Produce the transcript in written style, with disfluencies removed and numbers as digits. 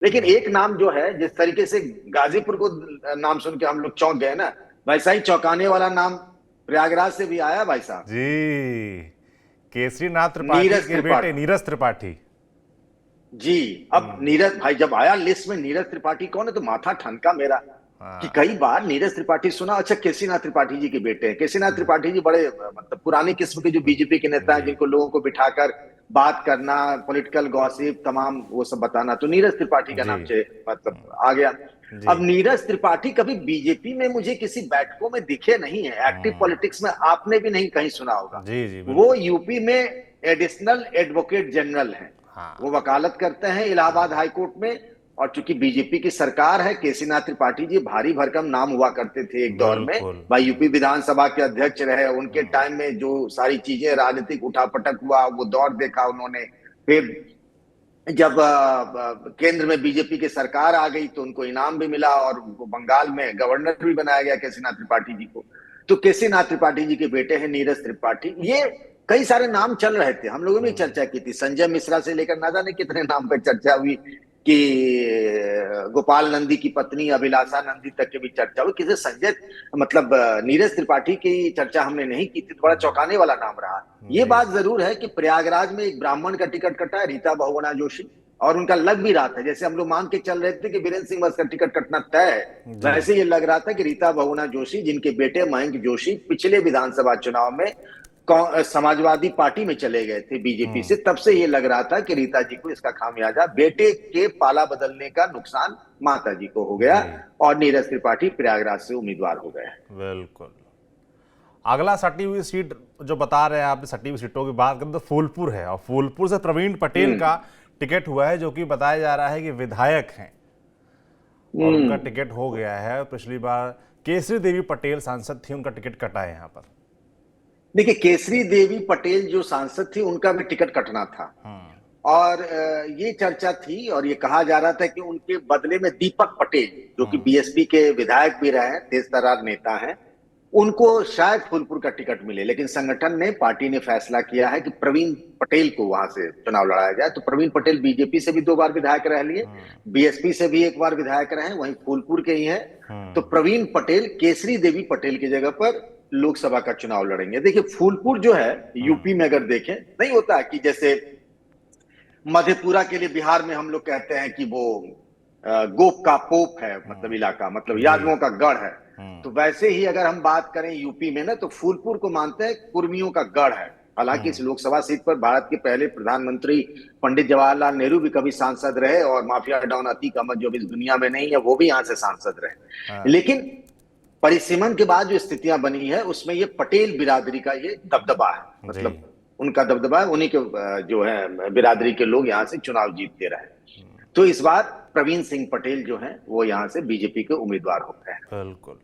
लेकिन एक नाम जो है, जिस तरीके से गाजीपुर को नाम सुन के हम लोग चौंक गए ना, वैसा ही चौंकाने वाला नाम प्रयागराज से भी आया भाई साहब। जी, केसरीनाथ त्रिपाठी नीरज के बेटे त्रिपाठी। नीरज त्रिपाठी। जी। अब नीरज भाई जब आया लिस्ट में नीरज त्रिपाठी कौन है, तो माथा ठनका मेरा कि हाँ। कई बार नीरज त्रिपाठी सुना। अच्छा, केसीनाथ त्रिपाठी जी के बेटे हैं। केसीनाथ त्रिपाठी जी बड़े मतलब पुरानी किस्म के जो बीजेपी के नेता हैं, जी जिनको लोगों को बिठाकर बात करना, पॉलिटिकल गॉसिप तमाम वो सब बताना, तो नीरज त्रिपाठी का जी नाम से मतलब आ गया। जी। अब नीरज त्रिपाठी कभी बीजेपी में मुझे किसी बैठकों में दिखे नहीं है, एक्टिव हम्म। पॉलिटिक्स में आपने भी नहीं कहीं सुना होगा। जी जी वो बिल्कुल। यूपी में एडिशनल एडवोकेट जनरल हैं। वो हाँ। वकालत करते हैं इलाहाबाद हाई कोर्ट में। और चूंकि बीजेपी की सरकार है, केसीनाथ त्रिपाठी जी भारी भरकम नाम हुआ करते थे एक दौर में। बिल्कुल। भाई यूपी विधानसभा के अध्यक्ष रहे, उनके हम्म। टाइम में जो सारी चीजें राजनीतिक उठापटक हुआ वो दौर देखा उन्होंने। फिर जब केंद्र में बीजेपी की सरकार आ गई तो उनको इनाम भी मिला, और उनको बंगाल में गवर्नर भी बनाया गया केसीनाथ त्रिपाठी जी को। तो केसीनाथ त्रिपाठी जी के बेटे हैं नीरज त्रिपाठी। ये कई सारे नाम चल रहे थे, हम लोगों ने चर्चा की थी, संजय मिश्रा से लेकर ना जाने कितने नाम पे चर्चा हुई कि गोपाल नंदी की पत्नी अभिलाषा नंदी तक की भी चर्चा हुई। किसी संजय मतलब नीरज त्रिपाठी की चर्चा हमने नहीं की थी, तो बड़ा चौंकाने वाला नाम रहा। ये जी बात जरूर है कि प्रयागराज में एक ब्राह्मण का टिकट कटा है, रीता बहुगुणा जोशी। और उनका लग भी रहा था, जैसे हम लोग मान के चल रहे थे कि बीरेंद्र सिंह बस का टिकट कटना तय है, जी। वैसे ये लग रहा था कि रीता बहुगुणा जोशी, जिनके बेटे मयंक जोशी पिछले विधानसभा चुनाव में समाजवादी पार्टी में चले गए थे बीजेपी से, तब से ये लग रहा था कि रीता जी को इसका खामियाजा, बेटे के पाला बदलने का नुकसान माता जी को हो गया। जी और नीरज त्रिपाठी प्रयागराज से उम्मीदवार हो गए। बिल्कुल। अगला सटी हुई सीट जो बता रहे हैं आपने, सटी हुई सीटों की बात करें तो फूलपुर है, और फूलपुर से प्रवीण पटेल हम्म। का टिकट हुआ है, जो कि बताया जा रहा है कि विधायक हैं और उनका हम्म। टिकट हो गया है। पिछली बार केसरी देवी पटेल सांसद थी, उनका टिकट कटा है यहाँ पर। देखिए, केसरी देवी पटेल जो सांसद थी उनका भी टिकट कटना था। हम्म। और ये चर्चा थी और ये कहा जा रहा था कि उनके बदले में दीपक पटेल, जो कि हम्म। बीएसपी के विधायक भी रहे हैं, तेज तर्रार नेता हैं, उनको शायद फूलपुर का टिकट मिले। लेकिन संगठन ने, पार्टी ने फैसला किया है कि प्रवीण पटेल को वहां से चुनाव लड़ाया जाए। तो प्रवीण पटेल बीजेपी से भी 2 बार विधायक रह लिए, बीएसपी से भी 1 बार विधायक रहे, वहीं फूलपुर के ही हैं। तो हम्म। प्रवीण पटेल केसरी देवी पटेल की जगह पर लोकसभा का चुनाव लड़ेंगे। देखिए, फूलपुर जो है यूपी में अगर देखें, नहीं होता कि जैसे मधेपुरा के लिए बिहार में हम लोग कहते हैं कि वो गोप का पोप है, मतलब इलाका, मतलब जी। यादवों का गढ़ है। हम्म। तो वैसे ही अगर हम बात करें यूपी में ना, तो फूलपुर को मानते हैं कुर्मियों का गढ़ है। हालांकि इस लोकसभा सीट पर भारत के पहले प्रधानमंत्री पंडित जवाहरलाल नेहरू भी कभी सांसद रहे, और माफिया डॉन अतीक अहमद जो भी इस दुनिया में नहीं है वो भी यहाँ से सांसद रहे। हाँ। लेकिन परिसीमन के बाद जो स्थितियां बनी है उसमें ये पटेल बिरादरी का ये दबदबा है, जी। मतलब उनका दबदबा है, उन्हीं के जो है बिरादरी के लोग यहाँ से चुनाव जीतते रहे। तो इस बार प्रवीण सिंह पटेल जो हैं वो यहाँ से बीजेपी के उम्मीदवार हो गए हैं। बिल्कुल।